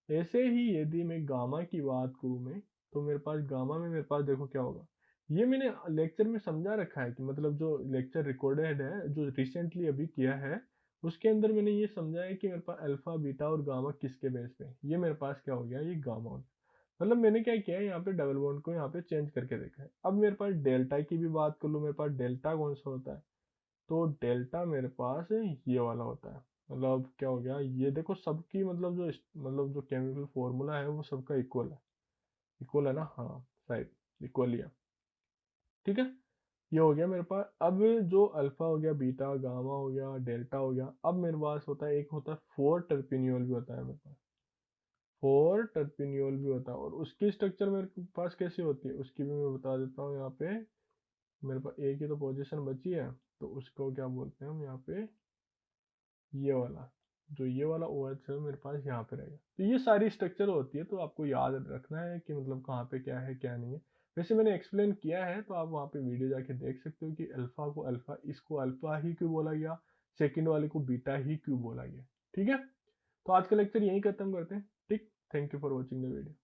ऐसे ही यदि मैं गामा की बात करूँ मैं, तो मेरे पास गामा में मेरे पास देखो क्या होगा। ये मैंने लेक्चर में समझा रखा है कि मतलब जो लेक्चर रिकॉर्डेड है जो रिसेंटली अभी किया है, उसके अंदर मैंने ये समझा है कि मेरे पास अल्फा बीटा और गामा किसके बेस पे है। ये मेरे पास क्या हो गया, ये गामा हो गया। मतलब मैंने क्या किया है, यहाँ पे डबल बॉन्ड को यहाँ पे चेंज करके देखा है। अब मेरे पास डेल्टा की भी बात कर लूँ, मेरे पास डेल्टा कौन सा होता है, तो डेल्टा मेरे पास ये वाला होता है। मतलब क्या हो गया, ये देखो सबकी मतलब जो मतलब जो केमिकल फॉर्मूला है वो सबका इक्वल है। इक्वल है ना, हाँ राइट, इक्वल ही है। ठीक है, ये हो गया मेरे पास। अब जो अल्फा हो गया, बीटा गामा हो गया, डेल्टा हो गया, अब मेरे पास होता है एक होता है फोर टर्पिनियोल भी होता है मेरे पास, फोर टर्पिनियोल भी होता है। और उसकी स्ट्रक्चर मेरे पास कैसी होती है उसकी भी मैं बता देता हूँ। यहाँ पे मेरे पास एक ही तो पोजीशन बची है, तो उसको क्या बोलते हैं हम यहाँ पे, ये वाला, जो ये वाला OH है मेरे पास यहाँ पे रहेगा। तो ये सारी स्ट्रक्चर होती है, तो आपको याद रखना है कि मतलब कहाँ पे क्या है क्या नहीं है। वैसे मैंने एक्सप्लेन किया है, तो आप वहाँ पे वीडियो जाके देख सकते हो कि अल्फा को अल्फा, इसको अल्फा ही क्यों बोला गया, सेकंड वाले को बीटा ही क्यों बोला गया। ठीक है, तो आज का लेक्चर यहीं खत्म करते हैं। ठीक। Thank you for watching the video.